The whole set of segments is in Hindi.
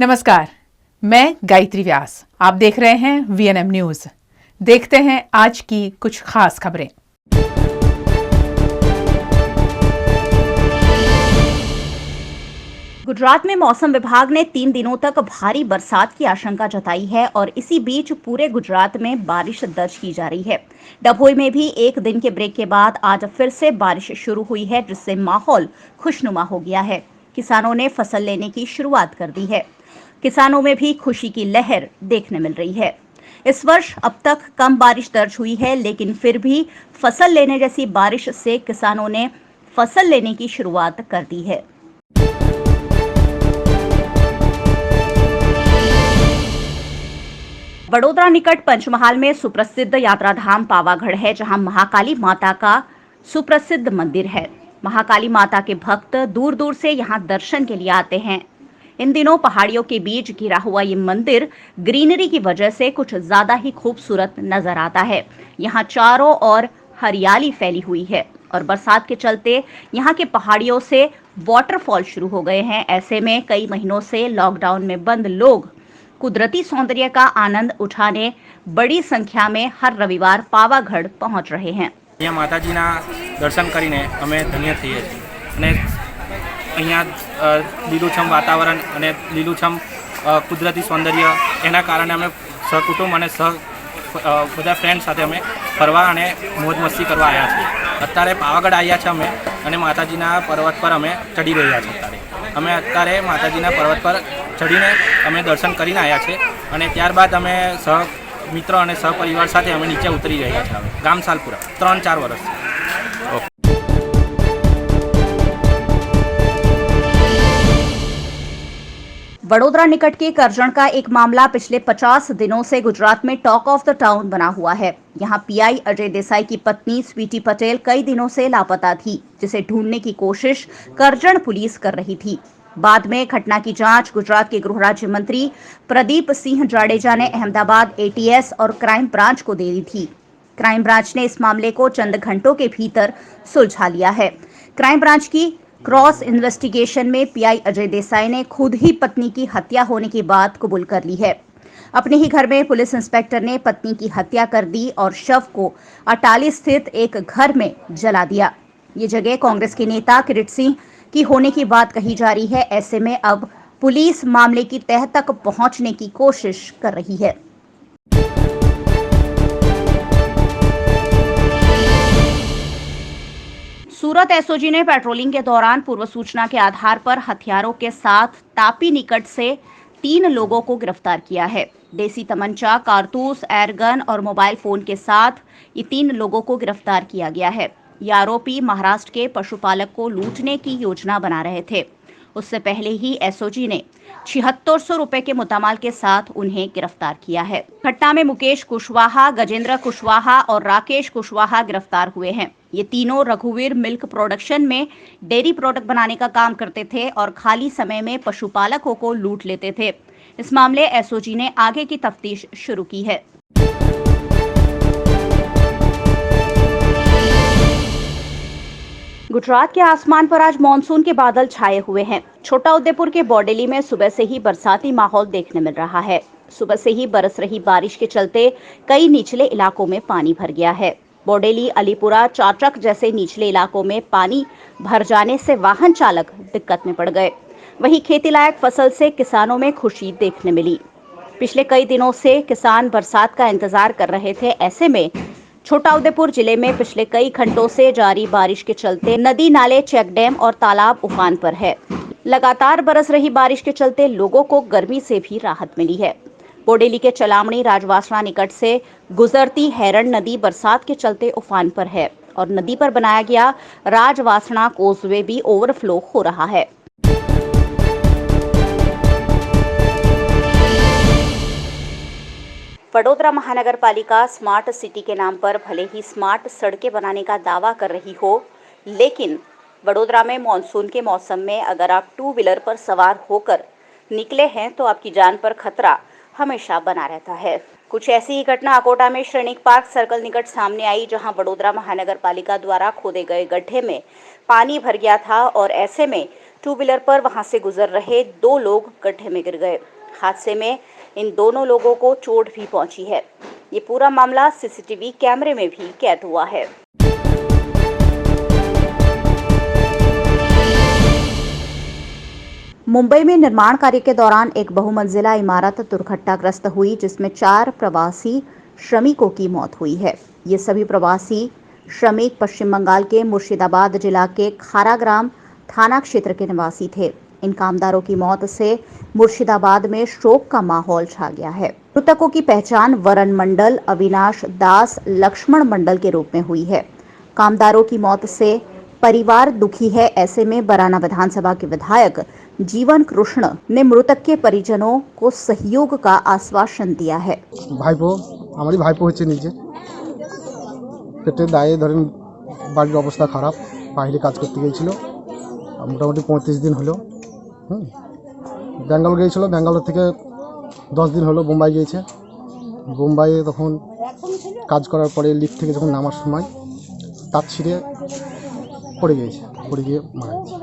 नमस्कार, मैं गायत्री व्यास। आप देख रहे हैं वीएनएम न्यूज। देखते हैं आज की कुछ खास खबरें। गुजरात में मौसम विभाग ने 3 दिनों तक भारी बरसात की आशंका जताई है और इसी बीच पूरे गुजरात में बारिश दर्ज की जा रही है। डभोई में भी एक दिन के ब्रेक के बाद आज फिर से बारिश शुरू हुई है, जिससे माहौल खुशनुमा हो गया है। किसानों ने फसल लेने की शुरुआत कर दी है। किसानों में भी खुशी की लहर देखने मिल रही है। इस वर्ष अब तक कम बारिश दर्ज हुई है, लेकिन फिर भी फसल लेने जैसी बारिश से किसानों ने फसल लेने की शुरुआत कर दी है। बड़ोदरा निकट पंचमहाल में सुप्रसिद्ध यात्राधाम पावागढ़ है, जहां महाकाली माता का सुप्रसिद्ध मंदिर है। महाकाली माता के भक्त दूर दूर से यहां दर्शन के लिए आते हैं। इन दिनों पहाड़ियों के बीच घिरा हुआ ये मंदिर ग्रीनरी की वजह से कुछ ज्यादा ही खूबसूरत नजर आता है। यहाँ चारों ओर हरियाली फैली हुई है और बरसात के चलते यहाँ के पहाड़ियों से वाटरफॉल शुरू हो गए हैं। ऐसे में कई महीनों से लॉकडाउन में बंद लोग कुदरती सौंदर्य का आनंद उठाने बड़ी संख्या में हर रविवार पावागढ़ पहुंच रहे हैं। यहाँ माताजीना दर्शन કરીને अमे धन्य थईए छीए અને અહીંયા લીલુંછમ વાતાવરણ અને લીલુંછમ કુદરતી સૌંદર્ય એના કારણે અમે સહકુટુંબ અને બધા ફ્રેન્ડ સાથે અમે ફરવા અને મોજ મસ્તી કરવા આવ્યા છીએ। અત્યારે પાવાગઢ આવ્યા છે અમે અને માતાજીના પર્વત પર અમે ચડી રહ્યા છીએ। અત્યારે માતાજીના પર્વત પર ચડીને અમે દર્શન કરીને આવ્યા છે અને ત્યારબાદ અમે મિત્ર અને સહપરિવાર સાથે અમે નીચે ઉતરી રહ્યા છીએ। ગામ સાલપુરા 3-4 વર્ષ। बड़ोदरा निकट के करजण का एक मामला पिछले 50 दिनों से गुजरात में टॉक ऑफ द टाउन बना हुआ है। यहां पीआई अजय देसाई की पत्नी स्वीटी पटेल कई दिनों से लापता थी, जिसे ढूंढने की कोशिश करजण पुलिस कर रही थी। बाद में घटना की जांच गुजरात के गृह राज्य मंत्री प्रदीप सिंह जाडेजा ने अहमदाबाद एटीएस और क्राइम ब्रांच को दे दी थी। क्राइम ब्रांच ने इस मामले को चंद घंटों के भीतर सुलझा लिया है। क्राइम ब्रांच की क्रॉस इन्वेस्टिगेशन में पीआई अजय देसाई ने खुद ही पत्नी की हत्या होने की बात कबूल कर ली है। अपने ही घर में पुलिस इंस्पेक्टर ने पत्नी की हत्या कर दी और शव को अटाली स्थित एक घर में जला दिया। ये जगह कांग्रेस के नेता किरीट सिंह की होने की बात कही जा रही है। ऐसे में अब पुलिस मामले की तह तक पहुंचने की कोशिश कर रही है। सूरत एसओजी ने पेट्रोलिंग के दौरान पूर्व सूचना के आधार पर हथियारों के साथ तापी निकट से 3 लोगों को गिरफ्तार किया है। देसी तमंचा, कारतूस, एयरगन और मोबाइल फोन के साथ ये 3 लोगों को गिरफ्तार किया गया है। ये आरोपी महाराष्ट्र के पशुपालक को लूटने की योजना बना रहे थे। उससे पहले ही एसओजी ने 7600 रुपए के मुद्दामाल के साथ उन्हें गिरफ्तार किया है। घटना में मुकेश कुशवाहा, गजेंद्र कुशवाहा और राकेश कुशवाहा गिरफ्तार हुए हैं। ये तीनों रघुवीर मिल्क प्रोडक्शन में डेयरी प्रोडक्ट बनाने का काम करते थे और खाली समय में पशुपालकों को लूट लेते थे। इस मामले एसओजी ने आगे की तफ्तीश शुरू की है। गुजरात के आसमान पर आज मानसून के बादल छाए हुए हैं। छोटा उदेपुर के बोडेली में सुबह से ही बरसाती माहौल देखने मिल रहा है। सुबह से ही बरस रही बारिश के चलते कई निचले इलाकों में पानी भर गया है। बोडेली, अलीपुरा, चाचक जैसे निचले इलाकों में पानी भर जाने से वाहन चालक दिक्कत में पड़ गए। वहीं खेती लायक फसल से किसानों में खुशी देखने मिली। पिछले कई दिनों से किसान बरसात का इंतजार कर रहे थे। ऐसे में छोटा उदेपुर जिले में पिछले कई घंटों से जारी बारिश के चलते नदी, नाले, चेक डैम और तालाब उफान पर है। लगातार बरस रही बारिश के चलते लोगों को गर्मी से भी राहत मिली है। बोडेली के चलामणी राजवासणा निकट से गुजरती हैरण नदी बरसात के चलते उफान पर है और नदी पर बनाया गया राजवासणा कोजवे भी ओवरफ्लो हो रहा है। वडोदरा महानगर पालिका स्मार्ट सिटी के नाम पर भले ही स्मार्ट सड़कें बनाने का दावा कर रही हो, लेकिन वडोदरा में मानसून के मौसम में अगर आप 2 व्हीलर पर सवार होकर निकले हैं तो आपकी जान पर खतरा हमेशा बना रहता है। कुछ ऐसी ही घटना अकोटा में श्रेणिक पार्क सर्कल निकट सामने आई, जहां वडोदरा महानगर पालिका द्वारा खोदे गए गड्ढे में पानी भर गया था और ऐसे में टू व्हीलर पर वहां से गुजर रहे 2 लोग गड्ढे में गिर गए। हादसे में इन दोनों लोगों को चोट भी पहुंची है। ये पूरा मामला सीसीटीवी कैमरे में भी कैद हुआ है। मुंबई में निर्माण कार्य के दौरान एक बहुमंजिला इमारत दुर्घटनाग्रस्त हुई, जिसमें 4 प्रवासी श्रमिकों की मौत हुई है। ये सभी प्रवासी श्रमिक पश्चिम बंगाल के मुर्शिदाबाद जिला के खाराग्राम थाना क्षेत्र के निवासी थे। इन कामदारों की मौत से मुर्शिदाबाद में शोक का माहौल छा गया है। मृतकों की पहचान वरण मंडल, अविनाश दास, लक्ष्मण मंडल के रूप में हुई है। कामदारों की मौत से परिवार दुखी है। ऐसे में बराना विधानसभा के विधायक जीवन कृष्ण ने मृतक के परिजनों को सहयोग का आश्वासन दिया है। ভাইপো আমারই ভাইপো হচ্ছে নিজে পেটে দায়ে ধরেন বাড়ির অবস্থা খারাপ, বাইরে কাজ করতে গিয়েছিল, মোটামুটি 35 দিন হলো। বেঙ্গালোর গিয়েছিল, বেঙ্গালোর থেকে 10 দিন হলো বোম্বাই গিয়েছে। বোম্বাইয়ে তখন কাজ করার পরে লিফট থেকে যখন নামার সময় তার ছিঁড়ে পড়ে গিয়েছে, পড়ে গিয়ে মারা গেছে।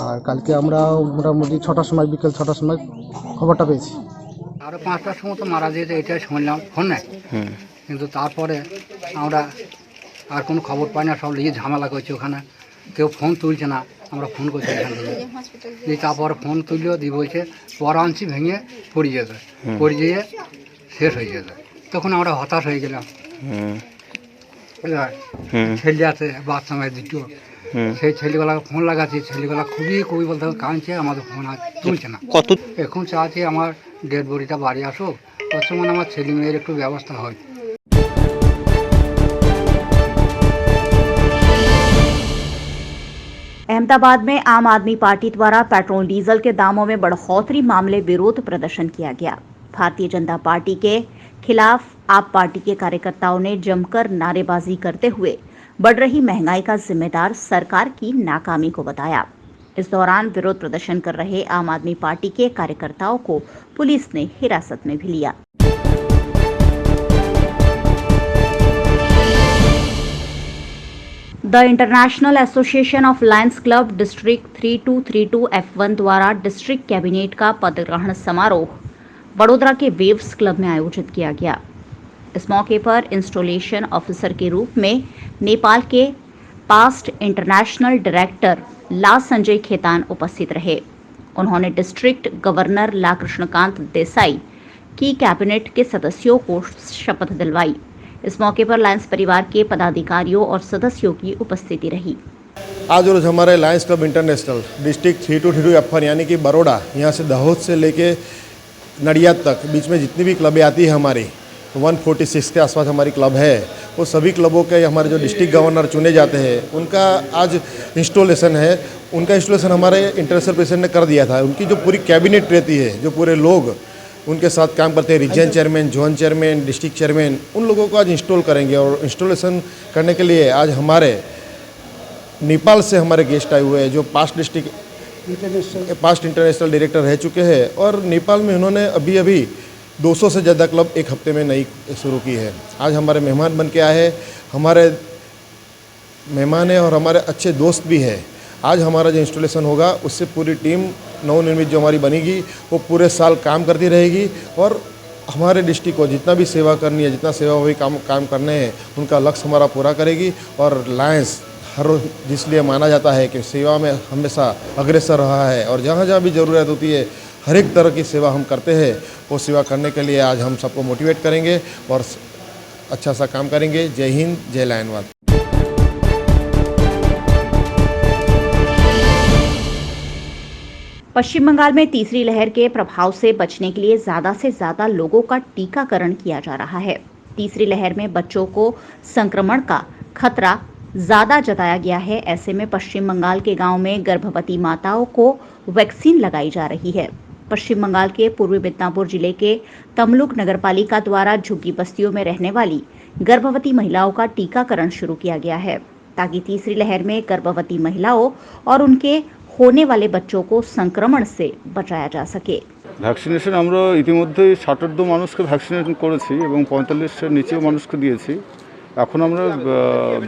আর কালকে আমরা মোটামুটি 6টার সময়, বিকেল 6টার সময় খবরটা পেয়েছি। আরও 5টার সময় তো মারা যেতে এটাই শুনলাম ফোনে, কিন্তু তারপরে আমরা আর কোনো খবর পাই না। সব লিয়ে ঝামেলা করছে, ওখানে কেউ ফোন তুলছে না। আমরা ফোন করছি এখান থেকে, দিয়ে তারপরে ফোন তুললেও দিয়ে বলছে পরাঞ্চি ভেঙে পড়ে যেতে, পড়ে যেয়ে শেষ হয়ে যেতে। তখন আমরা হতাশ হয়ে গেলাম। ছেলে আছে বাচ্চা মেয়ে দুটো, সেই ছেলেগুলাকে ফোন লাগাচ্ছি, ছেলেগুলা খুবই বলতে কাঁদছে, আমাদের ফোন আর তুলছে না। কত এখন চাচ্ছি আমার ডেড বডিটা বাড়ি আসুক, বর্তমানে আমার ছেলে মেয়ের একটু ব্যবস্থা হয়। अहमदाबाद में आम आदमी पार्टी द्वारा पेट्रोल डीजल के दामों में बढ़ोतरी मामले विरोध प्रदर्शन किया गया। भारतीय जनता पार्टी के खिलाफ आप पार्टी के कार्यकर्ताओं ने जमकर नारेबाजी करते हुए बढ़ रही महंगाई का जिम्मेदार सरकार की नाकामी को बताया। इस दौरान विरोध प्रदर्शन कर रहे आम आदमी पार्टी के कार्यकर्ताओं को पुलिस ने हिरासत में भी लिया। The international association of Lions club district 3232 F1 द्वारा डिस्ट्रिक्ट कैबिनेट का पद ग्रहण समारोह वडोदरा के वेव्स क्लब में आयोजित किया गया। इस मौके पर इंस्टॉलेशन ऑफिसर के रूप में नेपाल के पास्ट इंटरनेशनल डायरेक्टर ला संजय खेतान उपस्थित रहे। उन्होंने डिस्ट्रिक्ट गवर्नर ला कृष्णकांत देसाई की कैबिनेट के सदस्यों को शपथ दिलवाई। इस मौके पर लायंस परिवार के पदाधिकारियों और सदस्यों की उपस्थिति रही। आज रोज हमारे Lions club international district 3232 F1 यानी कि बड़ौदा, यहाँ से दाहोद से लेके नडियाद तक बीच में जितनी भी क्लबें आती है हमारी 146 के आसपास हमारी क्लब है, वो सभी क्लबों के हमारे जो डिस्ट्रिक्ट गवर्नर चुने जाते हैं उनका आज इंस्टॉलेशन है। उनका इंस्टॉलेशन हमारे इंटरनेशनल प्रेसिडेंट ने कर दिया था। उनकी जो पूरी कैबिनेट रहती है, जो पूरे लोग उनके साथ काम करते हैं, region chairman, zone chairman, district chairman, उन लोगों को आज इंस्टॉल करेंगे। और इंस्टॉलेशन करने के लिए आज हमारे नेपाल से हमारे गेस्ट आए हुए हैं, जो पास्ट इंटरनेशनल डायरेक्टर रह चुके हैं। और नेपाल में उन्होंने अभी 200 से ज़्यादा क्लब एक हफ्ते में नई शुरू की है। आज हमारे मेहमान बन के आए हैं, हमारे मेहमान हैं और हमारे अच्छे दोस्त भी हैं। आज हमारा जो इंस्टॉलेशन होगा उससे पूरी टीम नवनिर्मित जो हमारी बनेगी वो पूरे साल काम करती रहेगी। और हमारे डिस्ट्रिक्ट को जितना भी सेवा करनी है, जितना सेवा हुई काम करने हैं, उनका लक्ष्य हमारा पूरा करेगी। और लायंस हर रोज इसलिए माना जाता है कि सेवा में हमेशा अग्रसर रहा है, और जहाँ जहाँ भी ज़रूरत होती है हर एक तरह की सेवा हम करते हैं। वो सेवा करने के लिए आज हम सबको मोटिवेट करेंगे और अच्छा सा काम करेंगे। जय हिंद, जय लायनवाद। पश्चिम बंगाल में तीसरी लहर के प्रभाव से बचने के लिए ज्यादा से ज्यादा लोगों का टीकाकरण किया जा रहा है। तीसरी लहर में बच्चों को संक्रमण का खतरा ज्यादा जताया गया है। ऐसे में पश्चिम बंगाल के गांव में गर्भवती माताओं को वैक्सीन लगाई जा रही है। पश्चिम बंगाल के पूर्वी मिदनापुर जिले के तमलुक नगरपालिका द्वारा झुग्गी बस्तियों में रहने वाली गर्भवती महिलाओं का टीकाकरण शुरू किया गया है, ताकि तीसरी लहर में गर्भवती महिलाओं और उनके होने वाले बच्चों को संक्रमण से बचाया जा सके। ভ্যাকসিনেশন আমরা ইতিমধ্যে ৬৭ মানুষকে ভ্যাকসিনেশন করেছি এবং ৪৫-এর নিচেও মানুষকে দিয়েছি। এখন আমরা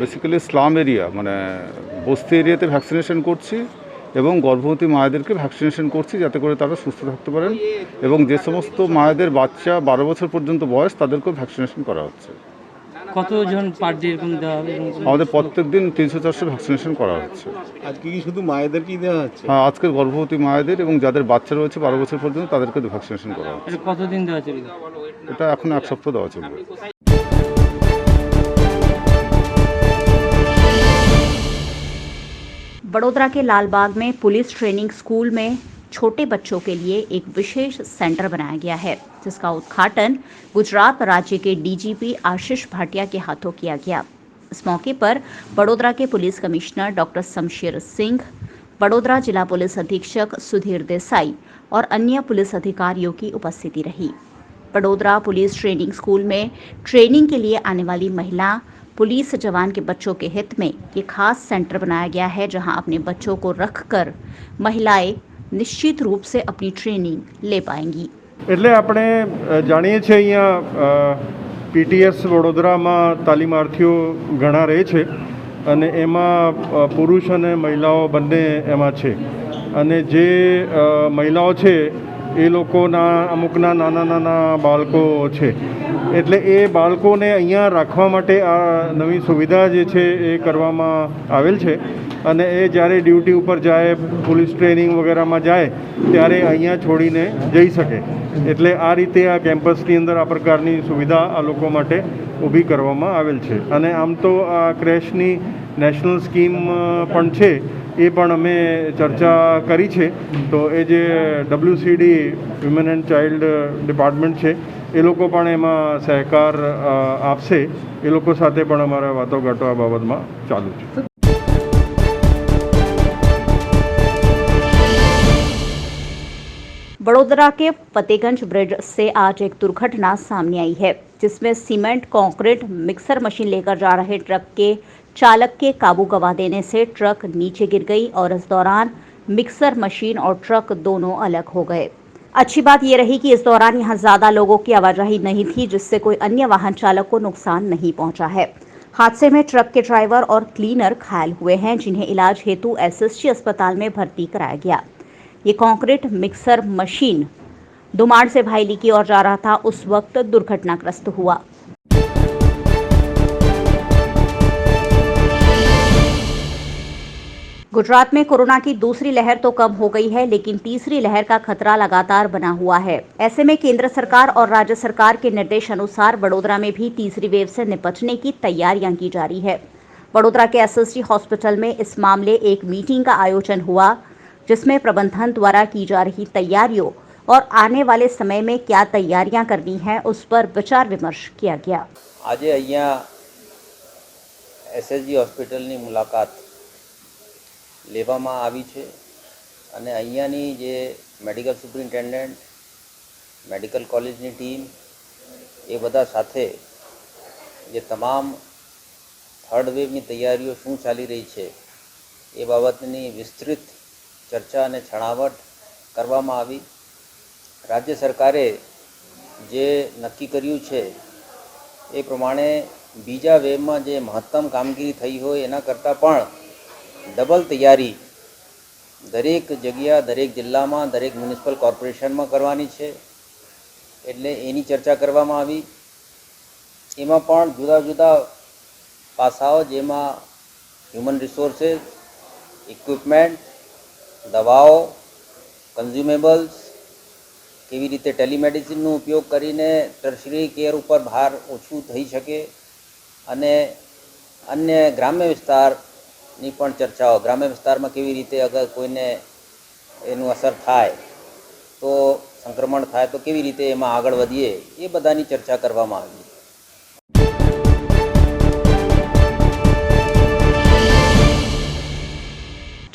বেসিক্যালি স্লাম এরিয়া মানে বস্তি এরিয়াতে ভ্যাকসিনেশন করছি এবং গর্ভবতী মায়েদেরকে ভ্যাকসিনেশন করছি যাতে করে তারা সুস্থ থাকতে পারেন এবং যে সমস্ত মায়েদের বাচ্চা 12 বছর পর্যন্ত বয়স তাদেরকেও ভ্যাকসিনেশন করা হচ্ছে। কতজন পার ডে এরকম দেওয়া হবে? আমাদের প্রত্যেক দিন 300-400 ভ্যাকসিনেশন করা হচ্ছে। আজকে কি শুধু মায়েদেরকেই দেওয়া হচ্ছে? হ্যাঁ, আজকের গর্ভবতী মায়েদের এবং যাদের বাচ্চা রয়েছে 12 বছর পর্যন্ত তাদেরকে ভ্যাকসিনেশন করা হচ্ছে। এটা কতদিন দেওয়া চলবে? এটা এখন 1 সপ্তাহ দেওয়া চলবে। बड़ोदरा के लालबाग में पुलिस ट्रेनिंग स्कूल में छोटे बच्चों के लिए एक विशेष सेंटर बनाया गया है, जिसका उद्घाटन गुजरात राज्य के डीजीपी आशीष भाटिया के हाथों किया गया। इस मौके पर बड़ोदरा के police commissioner doctor Shamsher Singh, Vadodara जिला पुलिस अधीक्षक सुधीर देसाई और अन्य पुलिस अधिकारियों की उपस्थिति रही। बड़ोदरा पुलिस ट्रेनिंग स्कूल में ट्रेनिंग के लिए आने वाली महिला पुलिस जवान के बच्चों के हित में ये खास सेंटर बनाया गया है, जहां अपने बच्चों को रखकर महिलाएं निश्चित रूप से अपनी ट्रेनिंग ले पाएंगी। એટલે આપણે જાણીએ છીએ અહીંયા પીટીએસ વડોદરામાં તાલીમાર્થીઓ ઘણા રહે છે અને એમાં પુરુષ અને મહિલાઓ બંને એમાં છે અને જે મહિલાઓ છે એ લોકોના અમુકના નાના નાના બાળકો છે એટલે એ બાળકોને અહીંયા રાખવા માટે આ નવી સુવિધા જે છે એ કરવામાં આવેલ છે અને એ જ્યારે ડ્યુટી ઉપર જાય પોલીસ ટ્રેનિંગ વગેરેમાં જાય ત્યારે અહીંયા છોડીને જઈ શકે એટલે આ રીતે આ કેમ્પસની અંદર આ પ્રકારની સુવિધા આ લોકો માટે ઊભી કરવામાં આવેલ છે અને આમ તો આ ક્રેશની નેશનલ સ્કીમ પણ છે એ પણ અમે ચર્ચા કરી છે તો એ જે WCD women and child department છે એ લોકો પણ એમાં સહકાર આપશે એ લોકો સાથે પણ અમારા વાટાઘાટો આ બાબતમાં ચાલુ છે। बड़ोदरा के फतेहगंज ब्रिज से आज एक दुर्घटना सामने आई है, जिसमें सीमेंट कंक्रीट मिक्सर मशीन लेकर जा रहे ट्रक के चालक के काबू गंवा देने से ट्रक नीचे गिर गई और इस दौरान मिक्सर मशीन और ट्रक दोनों अलग हो गए। अच्छी बात यह रही कि इस दौरान यहां ज्यादा लोगों की आवाजाही नहीं थी, जिससे कोई अन्य वाहन चालक को नुकसान नहीं पहुंचा है। हादसे में ट्रक के ड्राइवर और क्लीनर घायल हुए हैं, जिन्हें इलाज हेतु SSG अस्पताल में भर्ती कराया गया। ये कंक्रीट मिक्सर मशीन दुमाड़ से भाईली की ओर जा रहा था, उस वक्त दुर्घटनाग्रस्त हुआ। गुजरात में कोरोना की दूसरी लहर तो कम हो गई है, लेकिन तीसरी लहर का खतरा लगातार बना हुआ है। ऐसे में केंद्र सरकार और राज्य सरकार के निर्देश अनुसार बड़ोदरा में भी तीसरी वेव से निपटने की तैयारियां की जा रही है। बड़ोदरा के SSG हॉस्पिटल में इस मामले एक मीटिंग का आयोजन हुआ, जिसमें प्रबंधन द्वारा की जा रही तैयारियों और आने वाले समय में क्या तैयारियां करनी है उस पर विचार विमर्श किया गया। આજે અહીંયા SSG હોસ્પિટલની મુલાકાત લેવામાં આવી છે અને અહીંયાની જે મેડિકલ સુપ્રિન્ટેન્ડન્ટ, મેડિકલ કોલેજની ટીમ એ બધા સાથે જે તમામ થર્ડ વેવની તૈયારીઓ શું ચાલી રહી છે એ બાબતની વિસ્તૃત ચર્ચા અને છણાવટ કરવામાં આવી। રાજ્ય સરકારે જે નક્કી કર્યું છે એ પ્રમાણે બીજા વેવમાં જે મહત્તમ કામગીરી થઈ હોય એના કરતાં પણ ડબલ તૈયારી દરેક જગ્યા, દરેક જિલ્લામાં, દરેક મ્યુનિસિપલ કોર્પોરેશનમાં કરવાની છે એટલે એની ચર્ચા કરવામાં આવી। એમાં પણ જુદા જુદા પાસાઓ જેમાં હ્યુમન રિસોર્સિસ, ઇક્વિપમેન્ટ, દવાઓ, કન્ઝ્યુમેબલ્સ, કેવી રીતે ટેલિમેડિસિનનો ઉપયોગ કરીને ટર્શરી કેર ઉપર ભાર ઓછું થઈ શકે અને અન્ય ગ્રામ્ય વિસ્તારની પણ ચર્ચાઓ, ગ્રામ્ય વિસ્તારમાં કેવી રીતે અગર કોઈને એનું અસર થાય તો સંક્રમણ થાય તો કેવી રીતે એમાં આગળ વધીએ એ બધાની ચર્ચા કરવામાં આવી।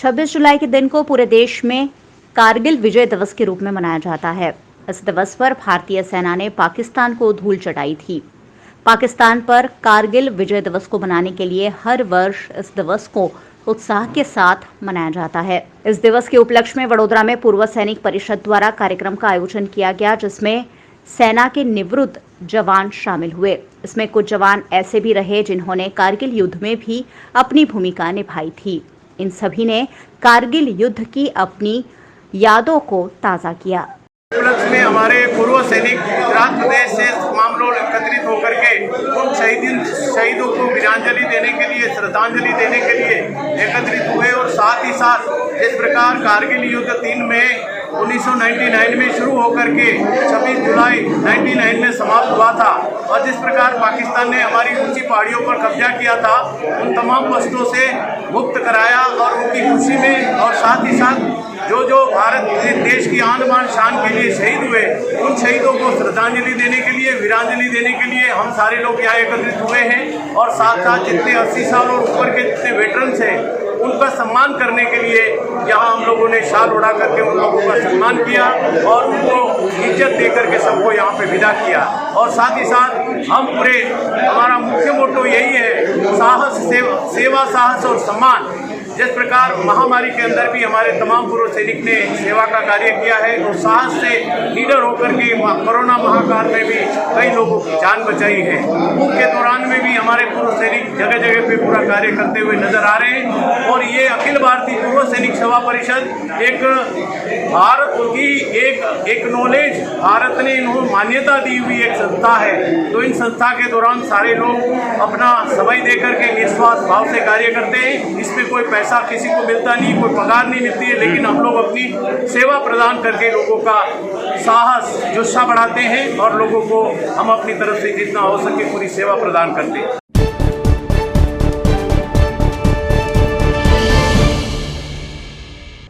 26 जुलाई के दिन को पूरे देश में कारगिल विजय दिवस के रूप में मनाया जाता है। इस दिवस पर भारतीय सेना ने पाकिस्तान को धूल चटाई थी। पाकिस्तान पर कारगिल विजय दिवस को मनाने के लिए हर वर्ष इस दिवस को उत्साह के साथ मनाया जाता है। इस दिवस के उपलक्ष्य में वडोदरा में पूर्व सैनिक परिषद द्वारा कार्यक्रम का आयोजन किया गया, जिसमें सेना के निवृत्त जवान शामिल हुए। इसमें कुछ जवान ऐसे भी रहे जिन्होंने कारगिल युद्ध में भी अपनी भूमिका निभाई थी। इन सभी ने कारगिल युद्ध की अपनी यादों को ताज़ा किया। उपलक्ष्य में हमारे पूर्व सैनिक गुजरात प्रदेश से तमाम लोग एकत्रित होकर के उन शहीदों को वीरांजलि देने के लिए, श्रद्धांजलि देने के लिए एकत्रित हुए। और साथ ही साथ जिस प्रकार कारगिल युद्ध 3 मई 1999 में शुरू होकर के 26 जुलाई 1999 में समाप्त हुआ था और जिस प्रकार पाकिस्तान ने हमारी ऊंची पहाड़ियों पर कब्जा किया था, उन तमाम कष्टों से मुक्त कराया और उनकी खुशी में और साथ ही साथ जो भारत देश की आन बान शान के लिए शहीद हुए, उन शहीदों को श्रद्धांजलि देने के लिए, वीरांजलि देने के लिए हम सारे लोग यहाँ एकत्रित हुए हैं। और साथ साथ जितने 80 साल और ऊपर के जितने वेटरन्स हैं, उनका सम्मान करने के लिए यहाँ हम लोगों ने शाल उड़ा करके उन लोगों का सम्मान किया और उनको इज्जत दे करके सबको यहाँ पे विदा किया। और साथ ही साथ हम पूरे, हमारा मुख्य मोटो यही है, साहस, सेवा, साहस और सम्मान। जिस प्रकार महामारी के अंदर भी हमारे तमाम पूर्व सैनिक ने सेवा का कार्य किया है और साहस से लीडर होकर के कोरोना महाकाल में भी कई लोगों की जान बचाई है। भूख के दौरान में भी हमारे पूर्व सैनिक जगह जगह पे पूरा कार्य करते हुए नजर आ रहे हैं। और ये अखिल भारतीय पूर्व सैनिक सेवा परिषद एक भारत की एक नॉलेज, भारत ने इन्होंने मान्यता दी हुई एक संस्था है। तो इन संस्था के दौरान सारे लोग अपना समय दे करके निस्वार्थ भाव से कार्य करते हैं। इसमें कोई पैसा किसी को मिलता नहीं, कोई पगार नहीं मिलती है, लेकिन हम लोग अपनी सेवा प्रदान करके लोगों का साहस, जोशा बढ़ाते हैं और लोगों को हम अपनी तरफ से जितना हो सके पूरी सेवा प्रदान करते हैं।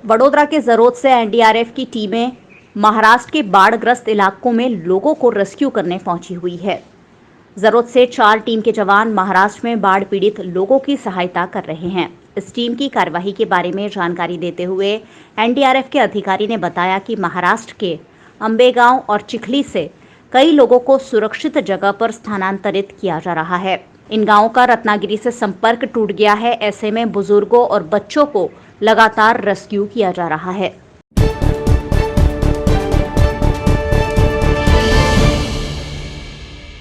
वडोदरा के जरोद से एनडीआरएफ की टीमें महाराष्ट्र के बाढ़ग्रस्त इलाकों में लोगों को रेस्क्यू करने पहुंची हुई है। जरोद से 4 टीम के जवान महाराष्ट्र में बाढ़ पीड़ित लोगों की सहायता कर रहे हैं। इस टीम की कार्यवाही के बारे में जानकारी देते हुए एनडीआरएफ के अधिकारी ने बताया कि महाराष्ट्र के अंबेगांव और चिखली से कई लोगों को सुरक्षित जगह पर स्थानांतरित किया जा रहा है। इन गांवों का रत्नागिरी से संपर्क टूट गया है। ऐसे में बुजुर्गों और बच्चों को लगातार रेस्क्यू किया जा रहा है।